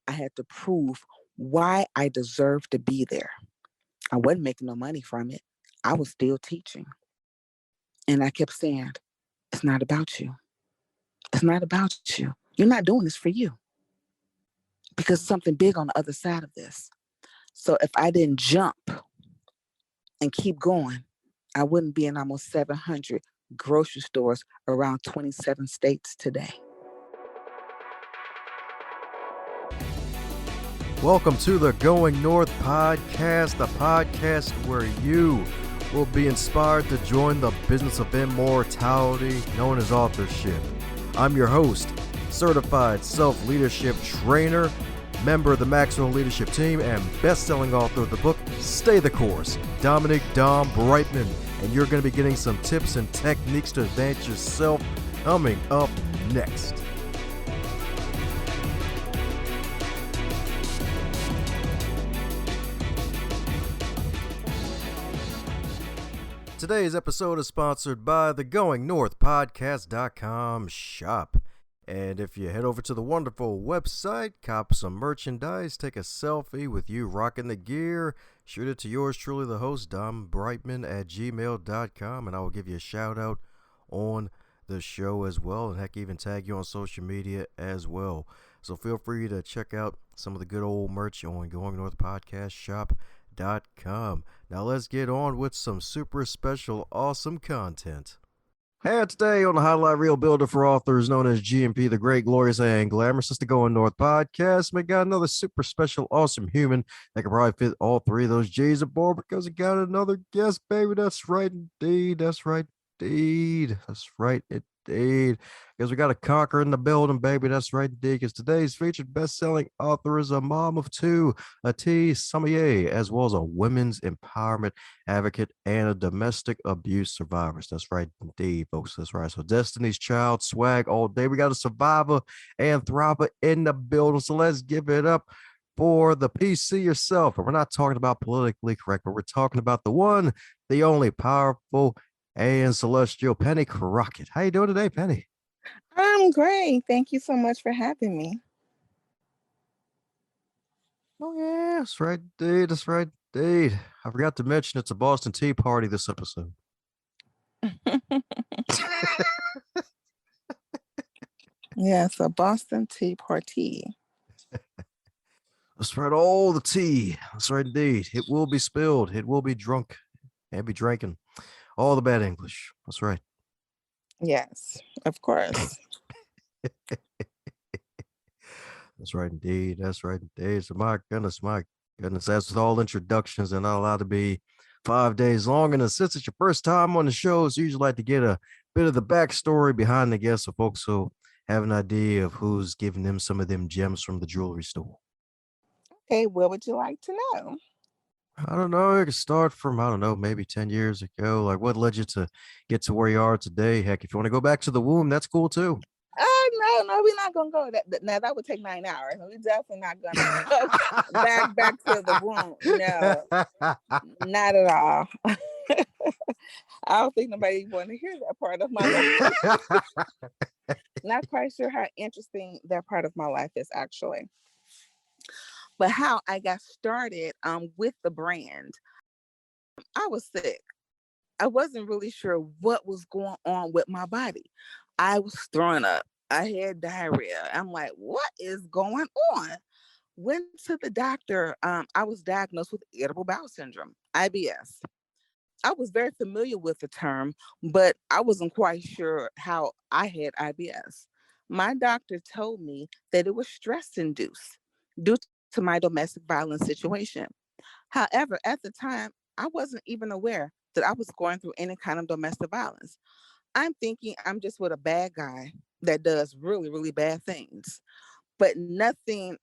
I had to prove why I deserved to be there. I wasn't making no money from it. I was still teaching. And I kept saying, it's not about you. It's not about you. You're not doing this for you because something big on the other side of this. So if I didn't jump and keep going, I wouldn't be in almost 700 grocery stores around 27 states today. Welcome to the Going North podcast, the podcast where you will be inspired to join the business of immortality known as authorship. I'm your host, certified self-leadership trainer, member of the Maxwell Leadership Team, and best-selling author of the book, Stay the Course, Dominic Dom Brightman. And you're going to be getting some tips and techniques to advance yourself coming up next. Today's episode is sponsored by the GoingNorthPodcast.com shop. And if you head over to the wonderful website, cop some merchandise, take a selfie with you rocking the gear, shoot it to yours truly, the host, dombrightman@gmail.com, and I will give you a shout out on the show as well, and heck, even tag you on social media as well. So feel free to check out some of the good old merch on GoingNorthPodcastShop.com. Now let's get on with some super special, awesome content. And today on the Highlight Reel Builder for authors known as GMP, the Great, Glorious, and Glamorous, it's the Going North podcast. We got another super special, awesome human that can probably fit all three of those J's aboard because we got another guest, baby. That's right, indeed. That's right, indeed. That's right, indeed. Because we got a conqueror in the building, baby. That's right, indeed. Because today's featured best-selling author is a mom of two, a sommelier, as well as a women's empowerment advocate and a domestic abuse survivor. That's right, indeed, folks. That's right. So Destiny's Child, swag all day. We got a survivor and thriver in the building. So let's give it up for the PC yourself. And we're not talking about politically correct, but we're talking about the one, the only powerful and celestial Pennie Crockett. How you doing today, Pennie? I'm great. Thank you so much for having me. Oh, yeah, that's right, dude. That's right, dude. I forgot to mention it's a Boston Tea Party this episode. Yes, a Boston Tea Party. That's right, all the tea. That's right, indeed. It will be spilled. It will be drunk and be drinking. All the bad English. That's right. Yes, of course. That's right, indeed. That's right, indeed. So my goodness, as with all introductions, they're not allowed to be 5 days long. And since it's your first time on the show, it's usually like to get a bit of the backstory behind the guests so folks will have an idea of who's giving them some of them gems from the jewelry store. Okay, what would you like to know? I don't know. I could start from, I don't know, maybe 10 years ago. Like, what led you to get to where you are today? Heck, if you want to go back to the womb, that's cool too. No, we're not gonna go that. Now that would take 9 hours. We're definitely not gonna go back to the womb. No, not at all. I don't think nobody want to hear that part of my life. Not quite sure how interesting that part of my life is actually, but how I got started with the brand. I was sick. I wasn't really sure what was going on with my body. I was throwing up. I had diarrhea. I'm like, what is going on? Went to the doctor. I was diagnosed with irritable bowel syndrome, IBS. I was very familiar with the term, but I wasn't quite sure how I had IBS. My doctor told me that it was stress induced due to my domestic violence situation. However, at the time, I wasn't even aware that I was going through any kind of domestic violence. I'm thinking I'm just with a bad guy that does really, really bad things. But nothing,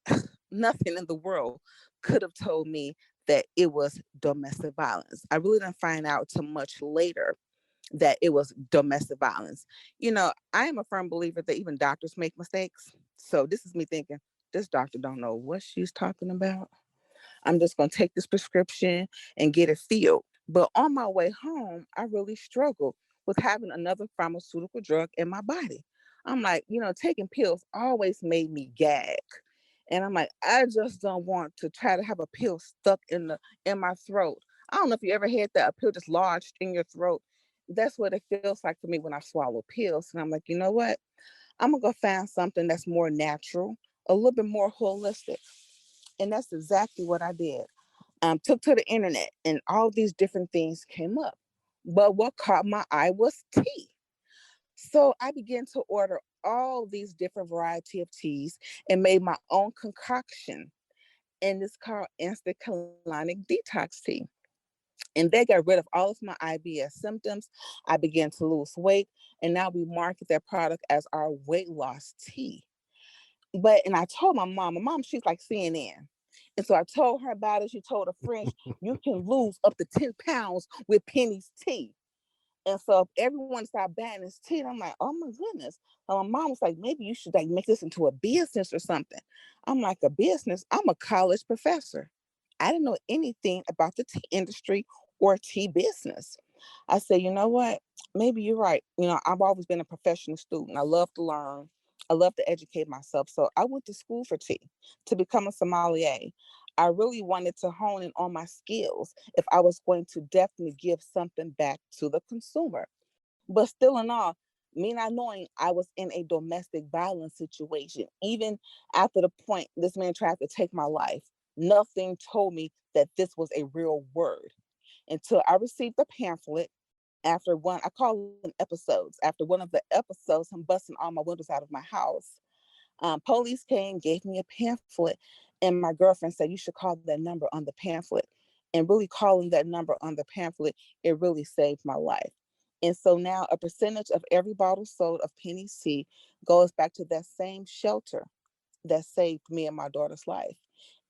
nothing in the world could have told me that it was domestic violence. I really didn't find out till much later that it was domestic violence. I am a firm believer that even doctors make mistakes. So this is me thinking, this doctor don't know what she's talking about. I'm just going to take this prescription and get it filled. But on my way home, I really struggled with having another pharmaceutical drug in my body. I'm like, taking pills always made me gag. And I'm like, I just don't want to try to have a pill stuck in my throat. I don't know if you ever had that, a pill just lodged in your throat. That's what it feels like for me when I swallow pills. And I'm like, you know what? I'm gonna go find something that's more natural, a little bit more holistic. And that's exactly what I did. Took to the internet and all these different things came up. But what caught my eye was tea. So I began to order all these different variety of teas and made my own concoction. And it's called instant colonic detox tea. And they got rid of all of my IBS symptoms. I began to lose weight. And now we market that product as our weight loss tea. And I told my mom, she's like CNN. And so I told her about it. She told a friend, you can lose up to 10 pounds with Pennie's tea. And so if everyone started buying this tea, I'm like, oh my goodness. And my mom was like, maybe you should like make this into a business or something. I'm like, a business? I'm a college professor. I didn't know anything about the tea industry or tea business. I said, you know what? Maybe you're right. I've always been a professional student. I love to learn. I love to educate myself. So I went to school for tea to become a sommelier. I really wanted to hone in on my skills if I was going to definitely give something back to the consumer. But still in all, me not knowing I was in a domestic violence situation, even after the point this man tried to take my life, nothing told me that this was a real word until I received a pamphlet after one, I call them episodes. After one of the episodes, I'm busting all my windows out of my house. Police came, gave me a pamphlet, and my girlfriend said, you should call that number on the pamphlet. And really calling that number on the pamphlet, it really saved my life. And so now a percentage of every bottle sold of Pennie tea goes back to that same shelter that saved me and my daughter's life.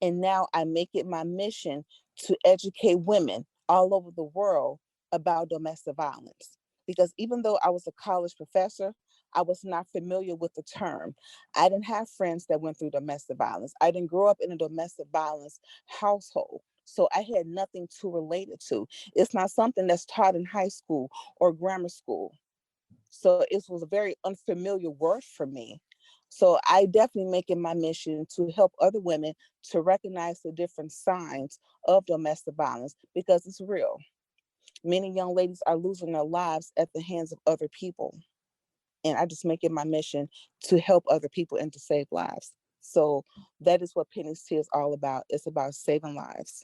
And now I make it my mission to educate women all over the world about domestic violence. Because even though I was a college professor, I was not familiar with the term. I didn't have friends that went through domestic violence. I didn't grow up in a domestic violence household. So I had nothing to relate it to. It's not something that's taught in high school or grammar school. So it was a very unfamiliar word for me. So I definitely make it my mission to help other women to recognize the different signs of domestic violence because it's real. Many young ladies are losing their lives at the hands of other people. And I just make it my mission to help other people and to save lives. So that is what Pennie's Tea is all about. It's about saving lives.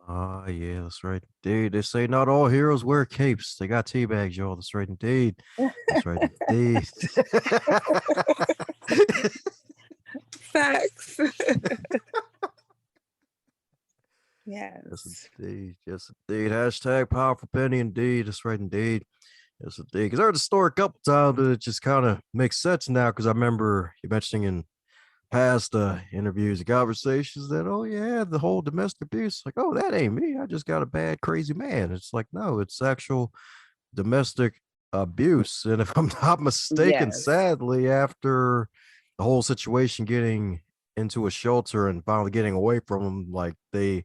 Ah, yeah, that's right. Indeed. They say not all heroes wear capes. They got tea bags, y'all. That's right, indeed. That's right, indeed. Facts. Yes, Yes. indeed. Yes, indeed. Hashtag powerful penny, indeed. That's right, indeed. Yes, indeed. Because I heard the story a couple times, but it just kind of makes sense now. Because I remember you mentioning in past interviews and conversations that, oh, yeah, the whole domestic abuse. Like, oh, that ain't me. I just got a bad, crazy man. It's like, no, it's actual domestic abuse. And if I'm not mistaken, Yes. sadly, after the whole situation getting into a shelter and finally getting away from them, like they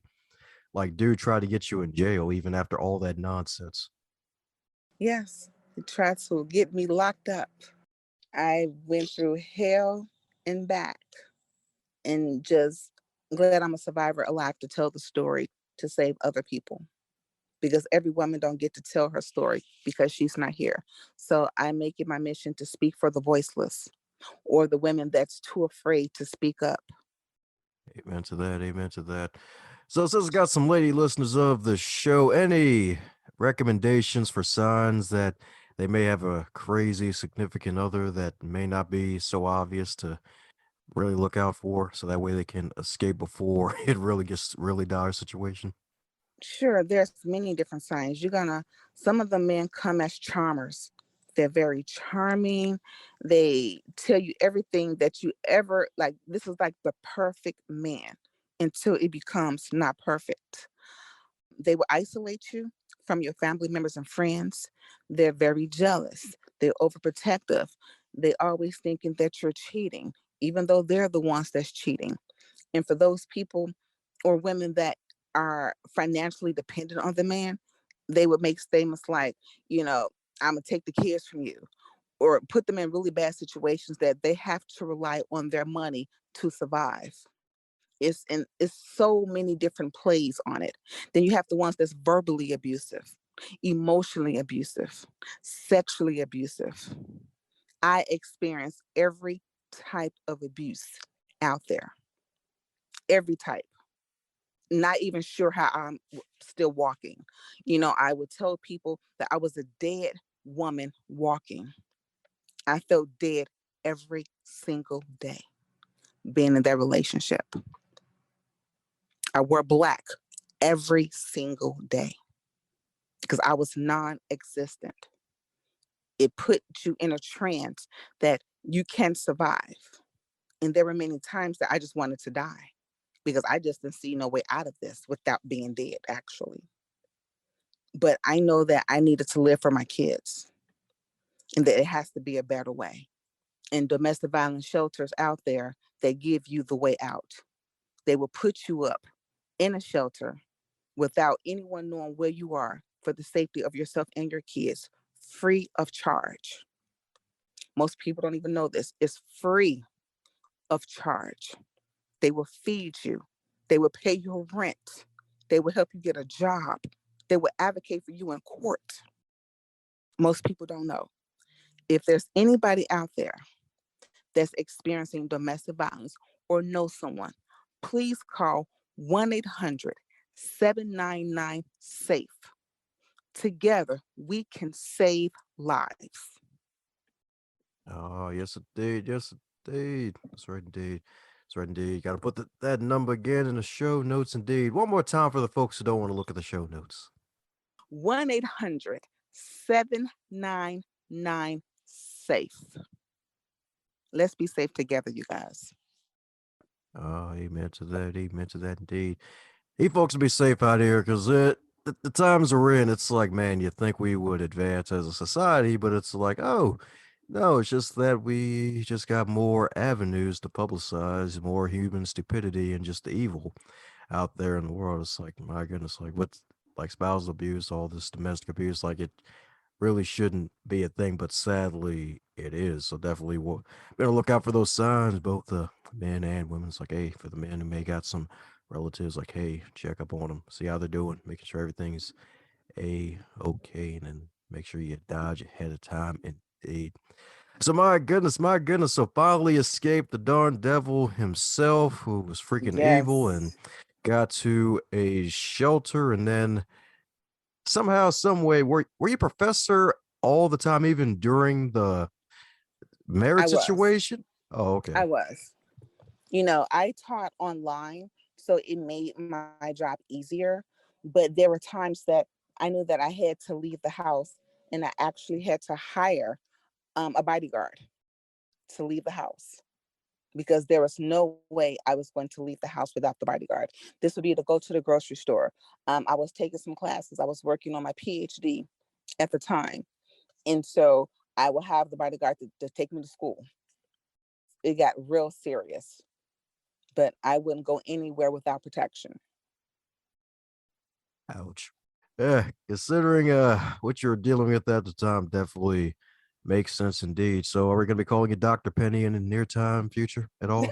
like do try to get you in jail even after all that nonsense. Yes. He tried to get me locked up. I went through hell and back and just glad I'm a survivor alive to tell the story to save other people because every woman don't get to tell her story because she's not here. So I make it my mission to speak for the voiceless or the women that's too afraid to speak up. Amen to that. Amen to that. So, since I got some lady listeners of the show, any recommendations for signs that they may have a crazy significant other that may not be so obvious to really look out for so that way they can escape before it really gets really dire situation? Sure, there's many different signs. Some of the men come as charmers. They're very charming. They tell you everything that you ever like. This is like the perfect man until it becomes not perfect. They will isolate you from your family members and friends. They're very jealous. They're overprotective. They always thinking that you're cheating, even though they're the ones that's cheating. And for those people or women that are financially dependent on the man, they would make statements like, I'm gonna take the kids from you, or put them in really bad situations that they have to rely on their money to survive. It's so many different plays on it. Then you have the ones that's verbally abusive, emotionally abusive, sexually abusive. I experience every type of abuse out there, every type. Not even sure how I'm still walking. I would tell people that I was a dead woman walking. I felt dead every single day being in that relationship. I wore black every single day because I was non existent. It put you in a trance that you can survive. And there were many times that I just wanted to die because I just didn't see no way out of this without being dead, actually. But I know that I needed to live for my kids and that it has to be a better way. And domestic violence shelters out there, they give you the way out. They will put you up in a shelter without anyone knowing where you are for the safety of yourself and your kids, free of charge. Most people don't even know this. It's free of charge. They will feed you. They will pay your rent. They will help you get a job. They will advocate for you in court. Most people don't know. If there's anybody out there that's experiencing domestic violence or know someone, please call 1-800-799-SAFE. Together, we can save lives. Oh, yes, indeed. Yes, indeed. That's right, indeed. That's right, indeed. Got to put that number again in the show notes, indeed. One more time for the folks who don't want to look at the show notes. 1-800-799-SAFE. Let's be safe together, you guys. Oh, amen to that. Amen to that, indeed. You folks be safe out here because the times we're in, it's like, man, you think we would advance as a society, but it's like, oh, no, it's just that we just got more avenues to publicize more human stupidity and just the evil out there in the world. It's like, my goodness, like what's like spousal abuse, all this domestic abuse, like it really shouldn't be a thing, but sadly it is. So definitely we'll better look out for those signs, both the men and women. It's like, hey, for the men who may got some relatives, like, hey, check up on them, see how they're doing, making sure everything's okay, and then make sure you dodge ahead of time. Indeed. So my goodness. So finally escaped the darn devil himself, who was freaking evil, and Yes, got to a shelter, and then somehow, some way, were you professor all the time, even during the I marriage was. situation? Oh, okay. I was. I taught online, so it made my job easier. But there were times that I knew that I had to leave the house and I actually had to hire a bodyguard to leave the house because there was no way I was going to leave the house without the bodyguard. This would be to go to the grocery store. I was taking some classes. I was working on my PhD at the time. And so I would have the bodyguard to take me to school. It got real serious, but I wouldn't go anywhere without protection. Ouch. Yeah, considering what you're dealing with at the time, definitely makes sense indeed. So, are we going to be calling you Dr. Penny in the near time future at all?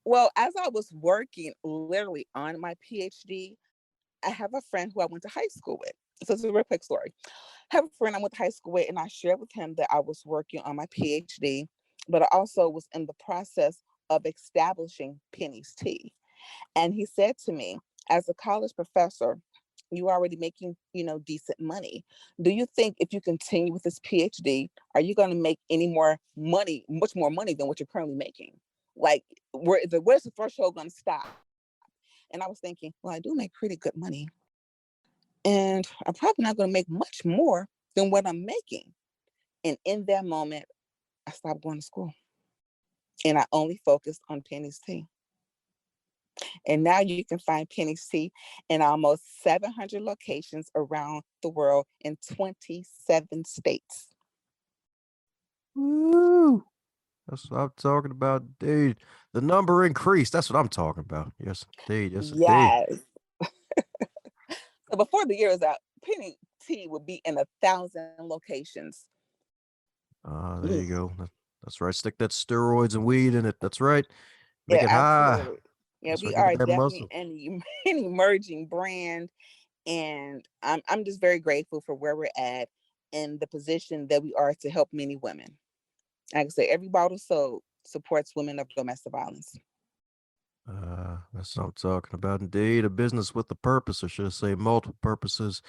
Well, as I was working literally on my PhD, I have a friend who I went to high school with. So it's a real quick story. I have a friend I went to high school with, and I shared with him that I was working on my PhD, but I also was in the process of establishing Pennie's tea. And he said to me, as a college professor, you are already making, decent money. Do you think if you continue with this PhD, are you going to make any more money, much more money than what you're currently making? Like, where's the threshold going to stop? And I was thinking, well, I do make pretty good money, and I'm probably not going to make much more than what I'm making. And in that moment, I stopped going to school and I only focused on Pennie's tea. And now you can find Pennie's tea in almost 700 locations around the world in 27 states. Woo! That's what I'm talking about, dude. The number increased. That's what I'm talking about. Yes, indeed. Yes, indeed. Yes. So before the year is out, Pennie tea will be in 1,000 locations There you go. That's right. Stick that steroids and weed in it. That's right. Make Yeah, it high. absolutely. Yeah, That's we right. Give are it that definitely muscle. an emerging brand, and I'm just very grateful for where we're at and the position that we are to help many women. Like I say, every bottle sold supports women of domestic violence. That's what I'm talking about. Indeed, a business with a purpose, or should I say, multiple purposes.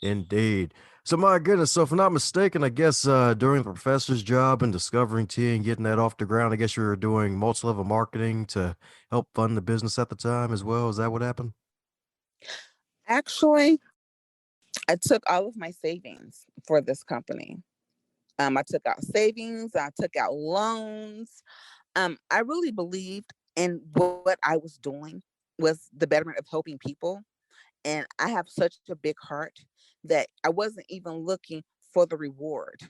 Indeed. So, my goodness. So, if I'm not mistaken, I guess during the professor's job and discovering tea and getting that off the ground, I guess you were doing multi-level marketing to help fund the business at the time as well. Is that what happened? Actually, I took all of my savings for this company. I took out savings, I took out loans. I really believed in what I was doing was the betterment of helping people. And I have such a big heart that I wasn't even looking for the reward.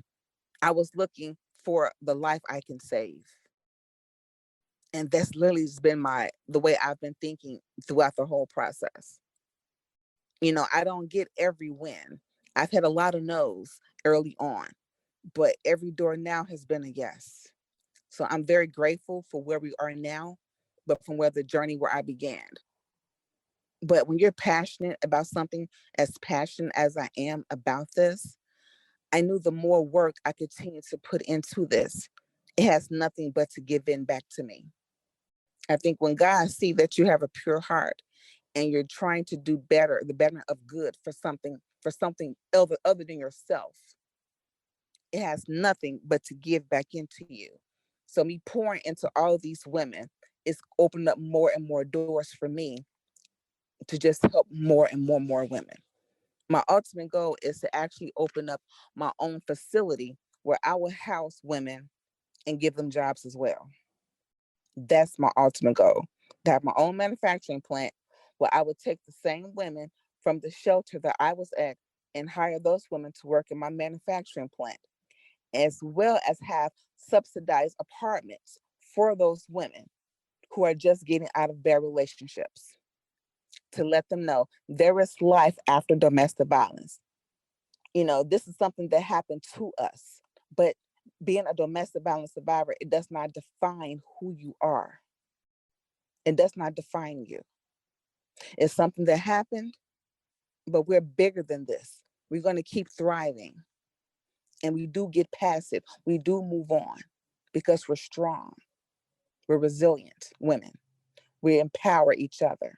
I was looking for the life I can save. And that's literally just been the way I've been thinking throughout the whole process. I don't get every win. I've had a lot of no's early on, but every door now has been a yes. So I'm very grateful for where we are now, but from where the journey where I began. But when you're passionate about something, as passionate as I am about this, I knew the more work I continue to put into this, it has nothing but to give in back to me. I think when God see that you have a pure heart and you're trying to do better, the betterment of good for something other than yourself, it has nothing but to give back into you. So me pouring into all of these women is opening up more and more doors for me to just help more and more women. My ultimate goal is to actually open up my own facility where I will house women and give them jobs as well. That's my ultimate goal, to have my own manufacturing plant where I would take the same women from the shelter that I was at and hire those women to work in my manufacturing plant, as well as have subsidized apartments for those women who are just getting out of bad relationships, to let them know there is life after domestic violence. This is something that happened to us, but being a domestic violence survivor, it does not define who you are. It does not define you. It's something that happened, but we're bigger than this. We're going to keep thriving, and we do get past it. We do move on because we're strong. We're resilient women. We empower each other.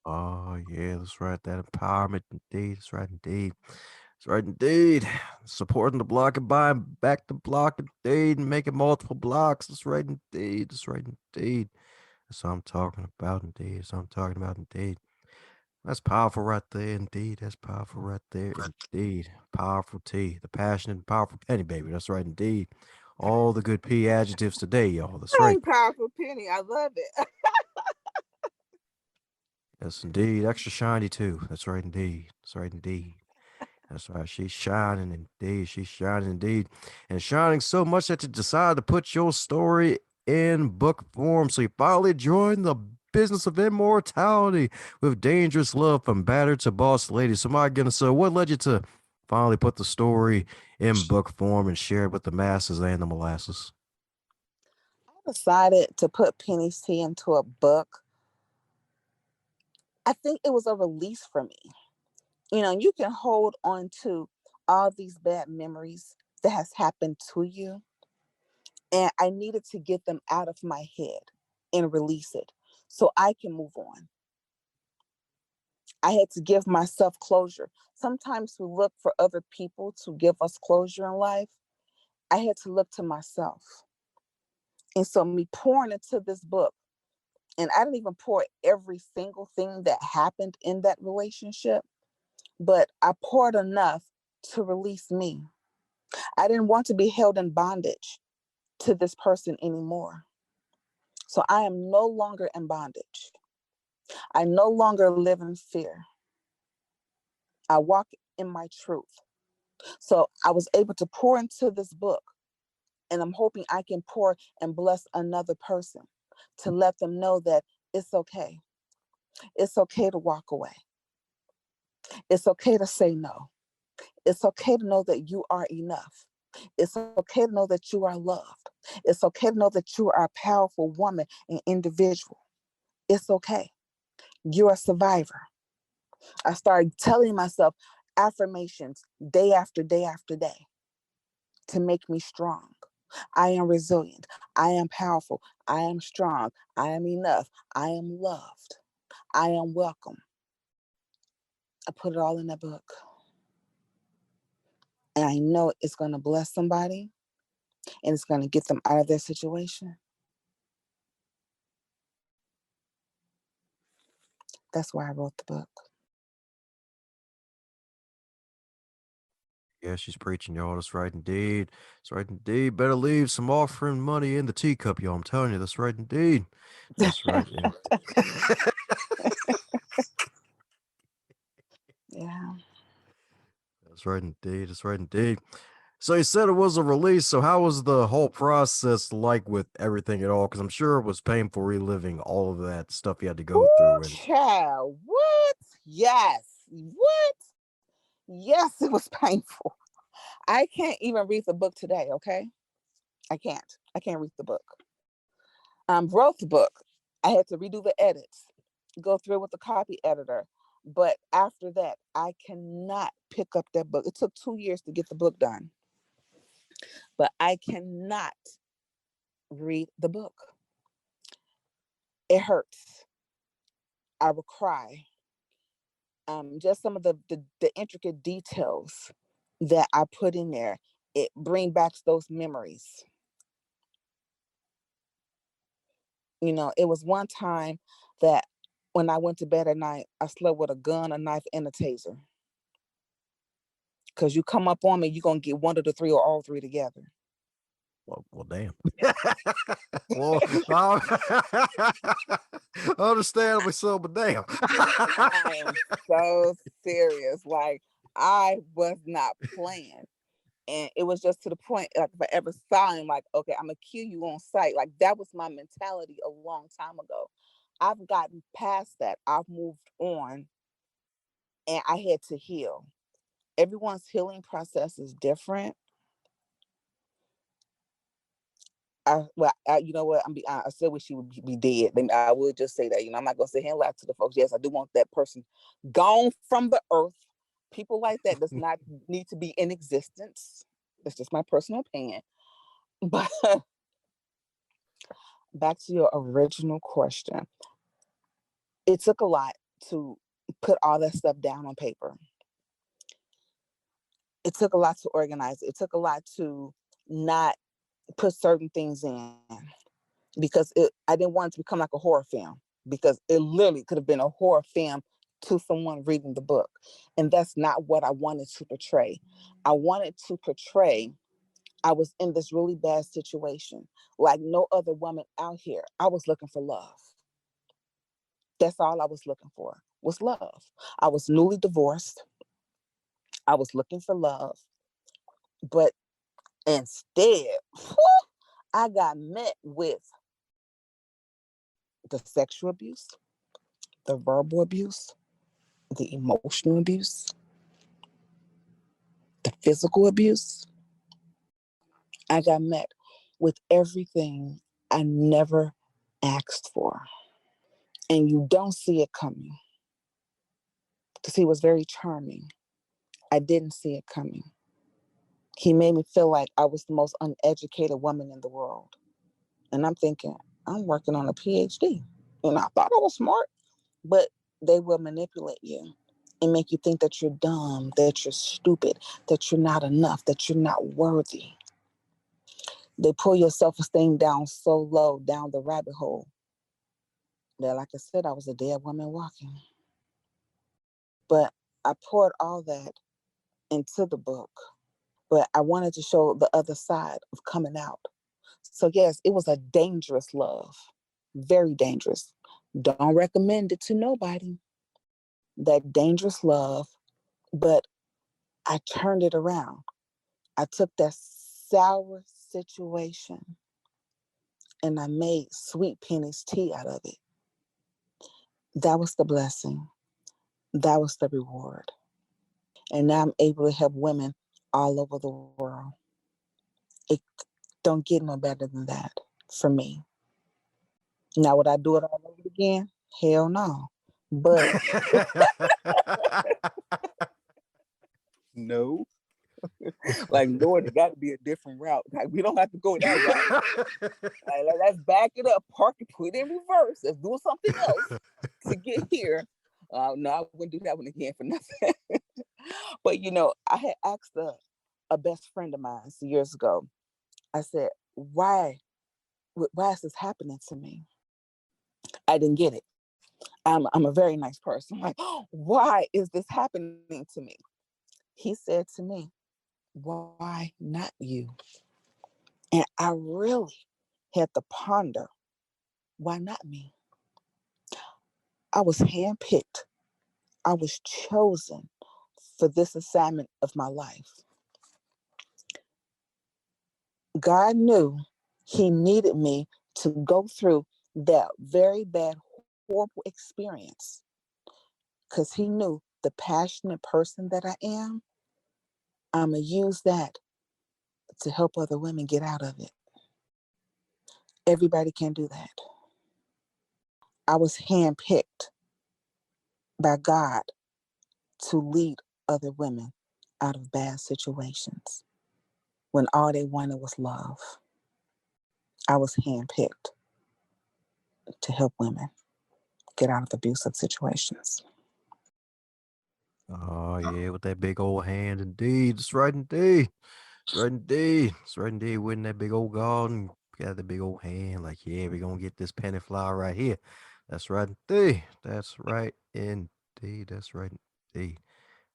Oh, yeah, that's right. That empowerment, indeed. That's right, indeed. That's right, indeed. Supporting the block and buying back the block, indeed, and making multiple blocks. That's right, indeed. That's right, indeed. That's what I'm talking about, indeed. That's what I'm talking about, indeed. That's powerful right there, indeed. That's powerful right there, indeed. Powerful T, the passionate and powerful Penny, baby. That's right, indeed. All the good P adjectives today, y'all. That's right. Hey, powerful Penny, I love it. Yes, indeed. Extra shiny, too. That's right, indeed. That's right, indeed. That's right. She's shining indeed. She's shining indeed. And shining so much that you decided to put your story in book form. So you finally joined the business of immortality with dangerous love from battered to boss lady. So my goodness, so what led you to finally put the story in book form and share it with the masses and the molasses? I decided to put Penny's Tea into a book. I think it was a release for me. You can hold on to all these bad memories that has happened to you, and I needed to get them out of my head and release it so I can move on. I had to give myself closure. Sometimes we look for other people to give us closure in life. I had to look to myself. And so me pouring into this book, and I didn't even pour every single thing that happened in that relationship, but I poured enough to release me. I didn't want to be held in bondage to this person anymore. So I am no longer in bondage. I no longer live in fear. I walk in my truth. So I was able to pour into this book, and I'm hoping I can pour and bless another person to let them know that it's okay. It's okay to walk away. It's okay to say no. It's okay to know that you are enough. It's okay to know that you are loved. It's okay to know that you are a powerful woman and individual. It's okay. You're a survivor. I started telling myself affirmations day after day after day to make me strong. I am resilient. I am powerful. I am strong. I am enough. I am loved. I am welcome. I put it all in that book. And I know it's going to bless somebody and it's going to get them out of their situation. That's why I wrote the book. Yeah, she's preaching, y'all. That's right indeed. That's right indeed. Better leave some offering money in the teacup, y'all. I'm telling you, that's right indeed. That's right. Yeah. That's right indeed. That's right indeed. So you said it was a release. So how was the whole process like with everything at all? Because I'm sure it was painful reliving all of that stuff you had to go Ooh, through. And child. What? Yes. What? Yes, it was painful. I can't even read the book today, okay? I can't. I can't read the book. Wrote the book. I had to redo the edits, go through with the copy editor. But after that, I cannot pick up that book. It took 2 years to get the book done, but I cannot read the book. It hurts. I will cry. Just some of the intricate details that I put in there, it bring back those memories. It was one time that when I went to bed at night, I slept with a gun, a knife, and a taser. Because you come up on me, you're going to get one of the three or all three together. well damn. Well, understandably so, but damn. I am so serious. Like, I was not playing. And it was just to the point, like, if I ever saw him, like, okay, I'm going to kill you on sight. Like, that was my mentality a long time ago. I've gotten past that. I've moved on and I had to heal. Everyone's healing process is different. You know what? I still wish she would be dead. Then I would just say that. I'm not gonna sit here and lie to the folks. Yes, I do want that person gone from the earth. People like that does not need to be in existence. That's just my personal opinion. But back to your original question, it took a lot to put all that stuff down on paper. It took a lot to organize. It took a lot to not put certain things in because I didn't want it to become like a horror film because it literally could have been a horror film to someone reading the book. And that's not what I wanted to portray. I wanted to portray I was in this really bad situation, like no other woman out here. I was looking for love. That's all I was looking for was love. I was newly divorced. I was looking for love. But instead, I got met with the sexual abuse, the verbal abuse, the emotional abuse, the physical abuse. I got met with everything I never asked for. And you don't see it coming because he was very charming. I didn't see it coming. He made me feel like I was the most uneducated woman in the world. And I'm thinking, I'm working on a PhD. And I thought I was smart, but they will manipulate you and make you think that you're dumb, that you're stupid, that you're not enough, that you're not worthy. They pull your self-esteem down so low down the rabbit hole that, like I said, I was a dead woman walking. But I poured all that into the book. But I wanted to show the other side of coming out. So yes, it was a dangerous love. Very dangerous. Don't recommend it to nobody. That dangerous love. But I turned it around. I took that sour situation and I made sweet Pennie's tea out of it. That was the blessing. That was the reward. And now I'm able to help women all over the world. It don't get no better than that for me. Now, would I do it all over again? Hell no. But no, like Lord, it got to be a different route. Like we don't have to go that route. Let's back it up, park it, put it in reverse. Let's do something else to get here. No, I wouldn't do that one again for nothing. But I had asked a best friend of mine years ago. I said, why is this happening to me? I didn't get it. I'm a very nice person. I'm like, why is this happening to me? He said to me, why not you? And I really had to ponder, why not me? I was handpicked. I was chosen for this assignment of my life. God knew he needed me to go through that very bad, horrible experience because he knew the passionate person that I am, I'm going to use that to help other women get out of it. Everybody can do that. I was handpicked by God to lead other women out of bad situations when all they wanted was love. I was handpicked to help women get out of abusive situations. Oh yeah, with that big old hand, indeed. That's right, indeed. That's right, indeed. That's right, indeed. With that big old garden, got the big old hand. Like, yeah, we're gonna get this penny flower right here. That's right, indeed. That's right, indeed. That's right, indeed.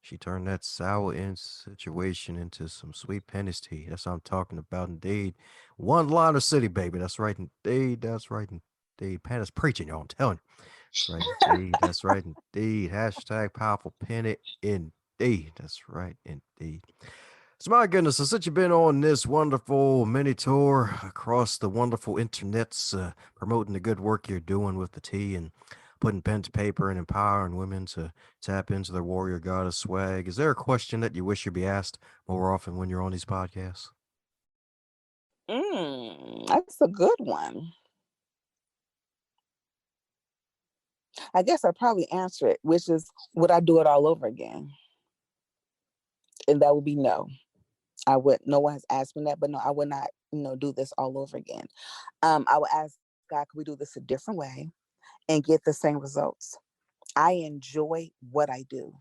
She turned that sour in situation into some sweet pennies tea. That's what I'm talking about, indeed. One liner city, baby. That's right, indeed. That's right, indeed. Penny's preaching, y'all. I'm telling you. That's right, indeed. That's right, indeed. Hashtag powerful penny, indeed. That's right, indeed. So, my goodness, since you've been on this wonderful mini tour across the wonderful internets, promoting the good work you're doing with the tea and putting pen to paper and empowering women to tap into their warrior goddess swag, is there a question that you wish you'd be asked more often when you're on these podcasts? That's a good one. I guess I'd probably answer it, which is, would I do it all over again? And that would be no. I would. No one has asked me that, but no, I would not, do this all over again. I would ask God, could we do this a different way and get the same results? I enjoy what I do.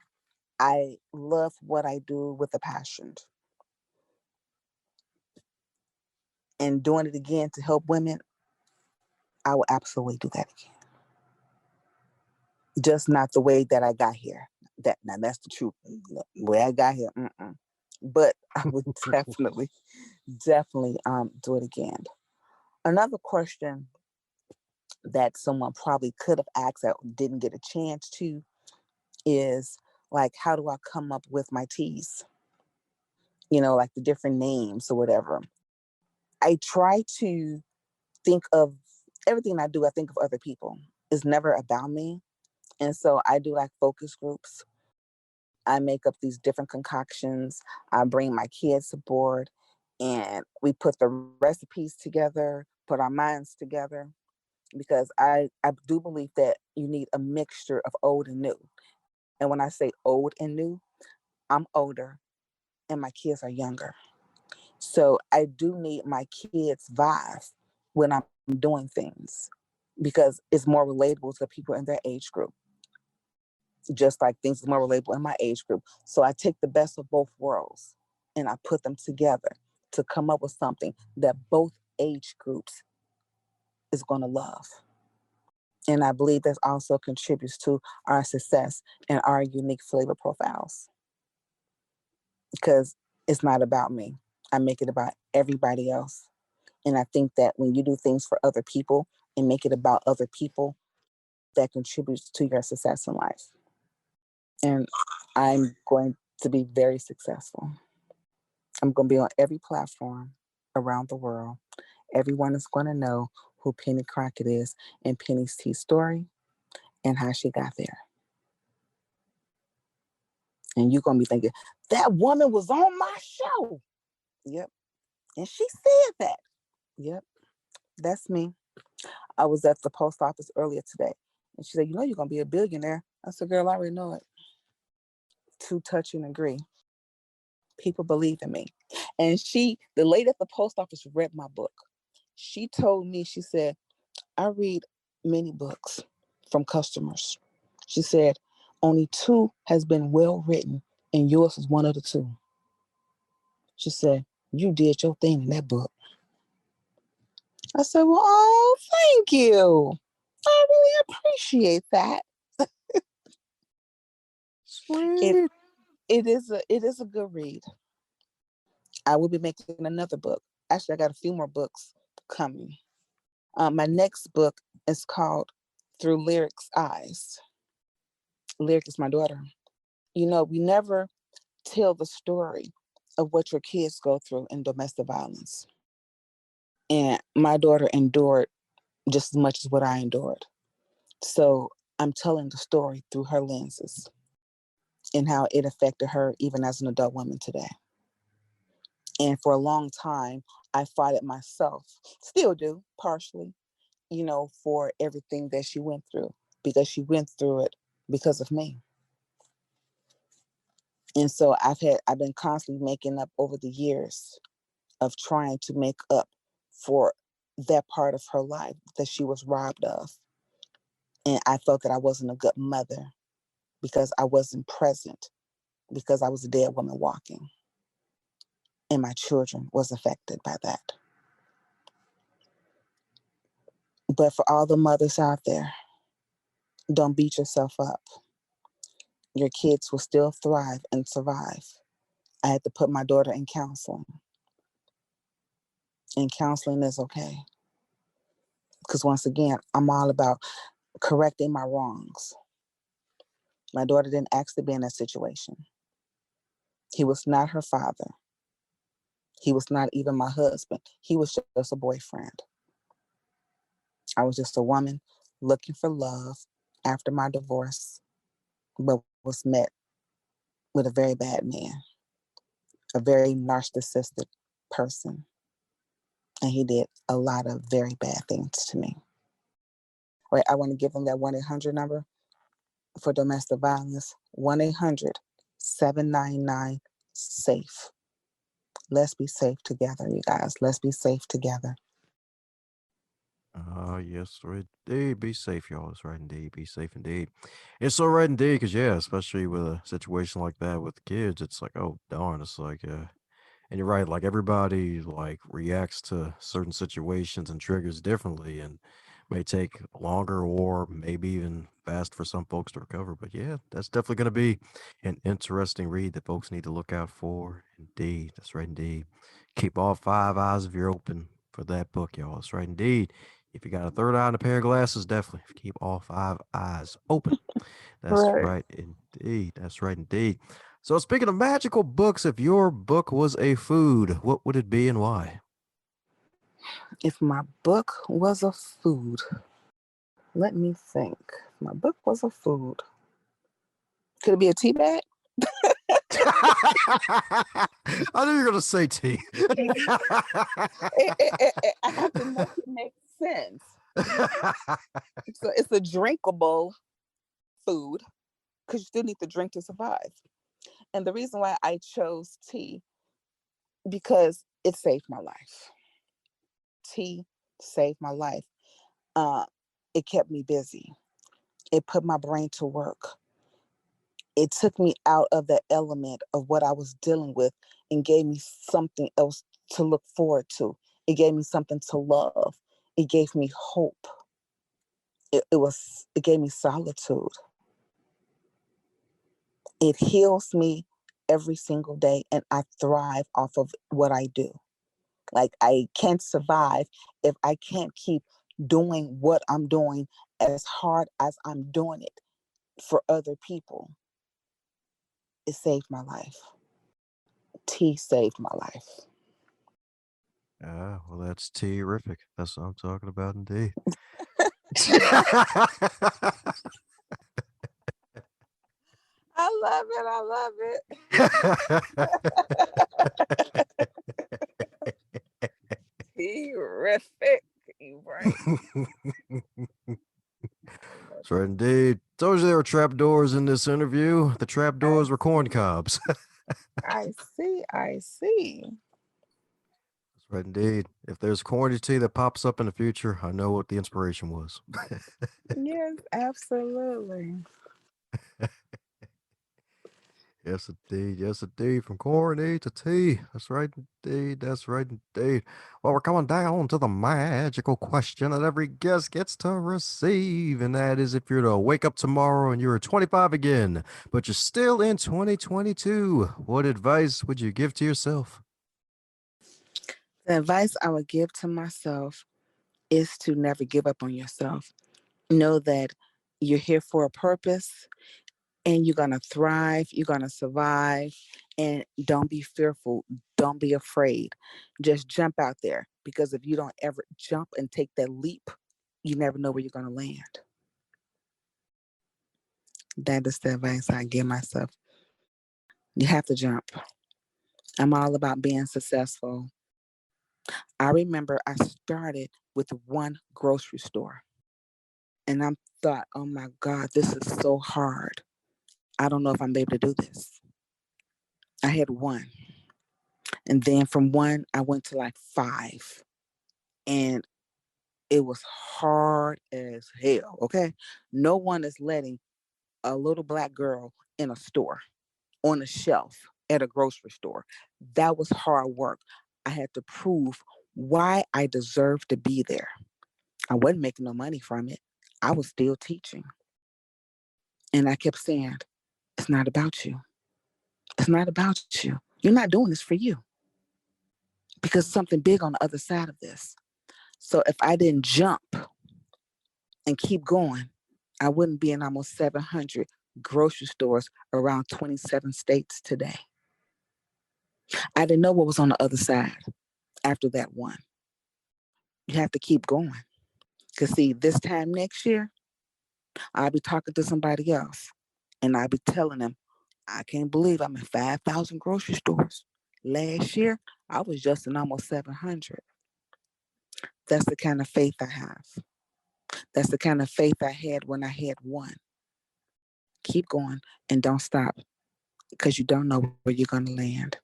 I love what I do with a passion. And doing it again to help women, I will absolutely do that again. Just not the way that I got here. That's the truth. The way I got here, but I would definitely do it again. Another question that someone probably could have asked that didn't get a chance to is like, how do I come up with my teas? Like the different names or whatever. I try to think of everything I do, I think of other people. It's never about me. And so I do like focus groups. I make up these different concoctions. I bring my kids aboard and we put the recipes together, put our minds together, because I do believe that you need a mixture of old and new. And when I say old and new, I'm older and my kids are younger. So I do need my kids' vibe when I'm doing things because it's more relatable to people in their age group, just like things is more relatable in my age group. So I take the best of both worlds and I put them together to come up with something that both age groups is going to love. And I believe that also contributes to our success and our unique flavor profiles because it's not about me. I make it about everybody else. And I think that when you do things for other people and make it about other people, that contributes to your success in life. And I'm going to be very successful. I'm going to be on every platform around the world. Everyone is going to know who Pennie Crockett is and Pennie's tea story and how she got there. And you're going to be thinking, that woman was on my show. Yep. And she said that. Yep, that's me. I was at the post office earlier today. And she said, you know, you're going to be a billionaire. I said, girl, I already know it. To touch and agree. People believe in me. And the lady at the post office read my book. She told me, she said, I read many books from customers. She said, only two has been well written, and yours is one of the two. She said, you did your thing in that book. I said, well, oh, thank you. I really appreciate that. It Sweet. it is a good read. I will be making another book. Actually, I got a few more books coming. My next book is called Through Lyric's Eyes. Lyric is my daughter. You know, we never tell the story of what your kids go through in domestic violence. And my daughter endured just as much as what I endured. So I'm telling the story through her lenses and how it affected her even as an adult woman today. And for a long time, I fought it myself, still do, partially, you know, for everything that she went through, because she went through it because of me. And so I've been constantly making up over the years of trying to make up for that part of her life that she was robbed of. And I felt that I wasn't a good mother because I wasn't present, because I was a dead woman walking. And my children was affected by that. But for all the mothers out there, don't beat yourself up. Your kids will still thrive and survive. I had to put my daughter in counseling. And counseling is okay. Because once again, I'm all about correcting my wrongs. My daughter didn't ask to be in that situation. He was not her father. He was not even my husband. He was just a boyfriend. I was just a woman looking for love after my divorce, but was met with a very bad man, a very narcissistic person. And he did a lot of very bad things to me. Right, I want to give him that 1-800 number for domestic violence, 1-800-799-SAFE. Let's be safe together, you guys. Let's be safe together. Yes, right indeed. Be safe, y'all. That's right indeed. Be safe indeed. It's so right indeed, because, yeah, especially with a situation like that with kids, it's like, oh, darn. It's like, and you're right, like everybody like reacts to certain situations and triggers differently and may take longer or maybe even fast for some folks to recover. But yeah, that's definitely going to be an interesting read that folks need to look out for. Indeed. That's right, indeed. Keep all five eyes of you open for that book, y'all. That's right, indeed. If you got a third eye and a pair of glasses, definitely keep all five eyes open. That's Right. right, indeed. That's right, indeed. So, speaking of magical books, if your book was a food, what would it be and why? If my book was a food, let me think. If my book was a food. Could it be a tea bag? I knew you were going to say tea. I have to make it make sense. So it's a drinkable food because you still need to drink to survive. And the reason why I chose tea, because it saved my life. Tea saved my life. Uh, it kept me busy. It put my brain to work. It took me out of the element of what I was dealing with and gave me something else to look forward to. It gave me something to love. It gave me hope. It gave me solitude. It heals me every single day, and I thrive off of what I do. Like, I can't survive if I can't keep doing what I'm doing as hard as I'm doing it for other people. It saved my life. Tea saved my life. Ah, well, that's terrific. That's what I'm talking about, indeed. I love it. I love it. terrific. You right. That's right, indeed. Told you there were trapdoors in this interview. The trapdoors I were corn see. cobs. I see. I see. That's right, indeed. If there's corny tea that pops up in the future, I know what the inspiration was. Yes, absolutely. Yes, indeed. Yes, indeed. From corny to tea. That's right, indeed. That's right, indeed. Well, we're coming down to the magical question that every guest gets to receive. And that is if you're to wake up tomorrow and you're 25 again, but you're still in 2022, what advice would you give to yourself? The advice I would give to myself is to never give up on yourself. Know that you're here for a purpose and you're going to thrive, you're going to survive, and don't be fearful, don't be afraid. Just jump out there because if you don't ever jump and take that leap, you never know where you're going to land. That is the advice I give myself. You have to jump. I'm all about being successful. I remember I started with one grocery store and I thought, oh my God, this is so hard. I don't know if I'm able to do this. I had one. And then from one, I went to like five. And it was hard as hell. Okay. No one is letting a little black girl in a store on a shelf at a grocery store. That was hard work. I had to prove why I deserved to be there. I wasn't making no money from it. I was still teaching. And I kept saying, it's not about you. It's not about you. You're not doing this for you because something big on the other side of this. So if I didn't jump and keep going, I wouldn't be in almost 700 grocery stores around 27 states today. I didn't know what was on the other side after that one. You have to keep going. Because, see, this time next year, I'll be talking to somebody else and I'll be telling them, I can't believe I'm in 5,000 grocery stores. Last year, I was just in almost 700. That's the kind of faith I have. That's the kind of faith I had when I had one. Keep going and don't stop because you don't know where you're going to land.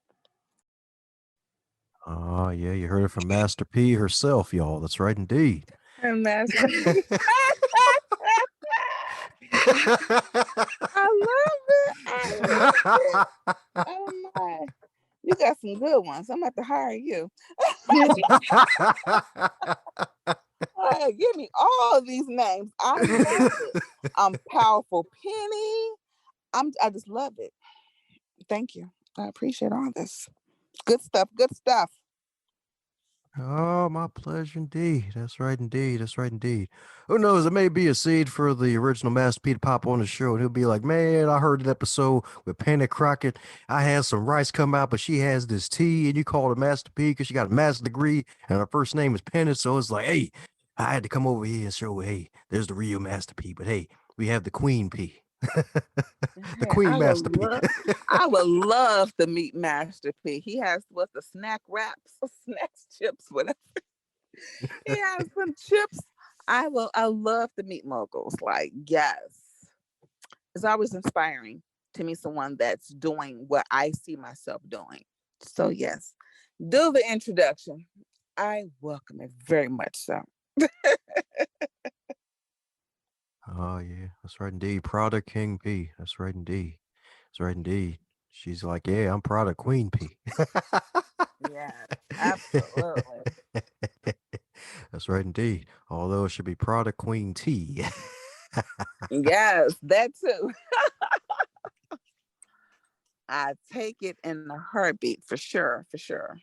Oh, yeah, you heard it from Master P herself, y'all. That's right, indeed. And Master P. I love it. I love it. Oh my. You got some good ones. I'm about to hire you. Give me all these names. I love it. I'm powerful Pennie. I just love it. Thank you. I appreciate all this. Good stuff. Good stuff. Oh, my pleasure indeed. That's right indeed. That's right indeed. Who knows? It may be a seed for the original Master P to pop on the show, and he'll be like, "Man, I heard that episode with Pennie Crockett. I had some rice come out, but she has this tea, and you call her Master P because she got a master's degree, and her first name is Pennie. So it's like, hey, I had to come over here and show, hey, there's the real Master P, but hey, we have the Queen P, the Hey, Queen Master P." I would love to meet Master P. He has what the snack wraps, snacks, chips, whatever. He has some chips. I love to meet moguls. Like, yes. It's always inspiring to meet someone that's doing what I see myself doing. So yes. Do the introduction. I welcome it very much so. Oh yeah, that's right indeed. Prada King P. That's right indeed. That's right indeed. She's like, yeah, I'm Prada Queen P. Yes, absolutely. That's right indeed. Although it should be Prada Queen T. Yes, that too. I take it in a heartbeat for sure, for sure.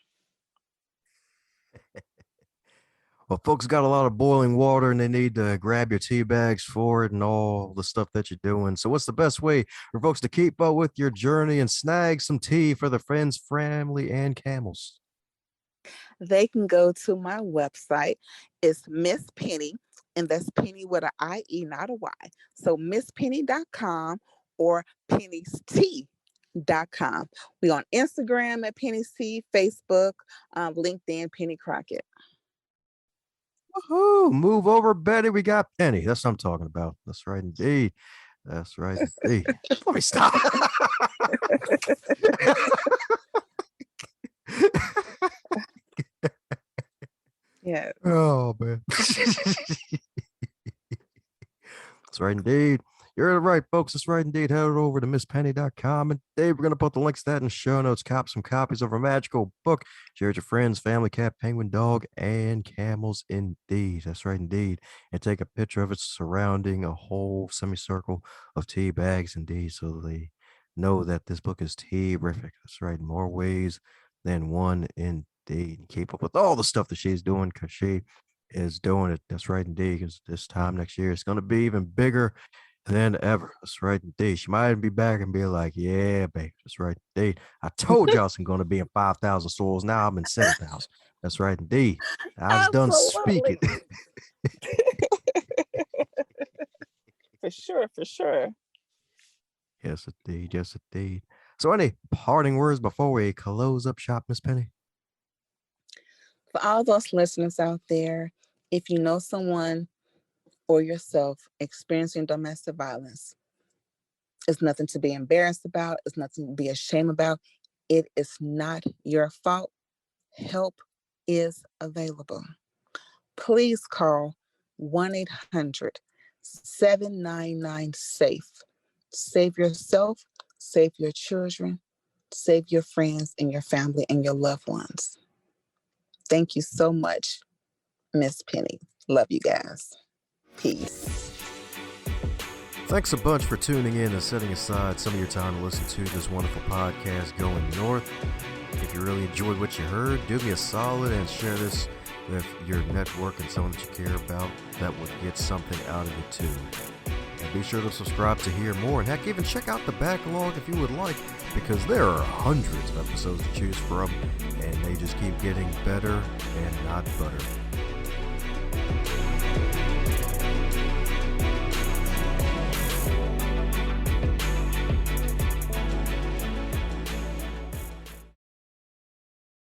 Well, folks got a lot of boiling water and they need to grab your tea bags for it and all the stuff that you're doing. So, what's the best way for folks to keep up with your journey and snag some tea for their friends, family, and camels? They can go to my website. It's Miss Pennie, and that's Pennie with an IE, not a Y. So misspennie.com or penniestea.com. We on Instagram at Pennie Tea, Facebook, LinkedIn, Pennie Crockett. Woohoo! Move over, Betty. We got Pennie. That's what I'm talking about. That's right, indeed. That's right, indeed. Let me stop. Yeah. Oh man. That's right, indeed. You're right, folks. That's right, indeed. Head over to misspennie.com. And Dave, we're going to put the links to that in the show notes. Cop some copies of our magical book. Share it with your friends, family, cat, penguin, dog, and camels, indeed. That's right, indeed. And take a picture of it surrounding a whole semicircle of tea bags, indeed, so they know that this book is tea-rific. That's right, in more ways than one, indeed. Keep up with all the stuff that she's doing because she is doing it. That's right, indeed. Because this time next year, it's going to be even bigger than ever. That's right, indeed. She might be back and be like, yeah, babe. That's right, indeed. I told y'all I'm going to be in 5,000 stores. Now I'm in 7,000. That's right, indeed. I was done speaking. For sure, for sure. Yes, indeed. Yes, indeed. So, any parting words before we close up shop, Miss Pennie? For all those listeners out there, if you know someone or yourself experiencing domestic violence, it's nothing to be embarrassed about. It's nothing to be ashamed about. It is not your fault. Help is available. Please call 1-800-799-SAFE. Save yourself, save your children, save your friends and your family and your loved ones. Thank you so much, Miss Pennie. Love you guys. Peace. Thanks a bunch for tuning in and setting aside some of your time to listen to this wonderful podcast, Going North. If you really enjoyed what you heard, do me a solid and share this with your network and someone that you care about that would get something out of it too. And be sure to subscribe to hear more, and heck, even check out the backlog if you would like, because there are hundreds of episodes to choose from, and they just keep getting better and not butter.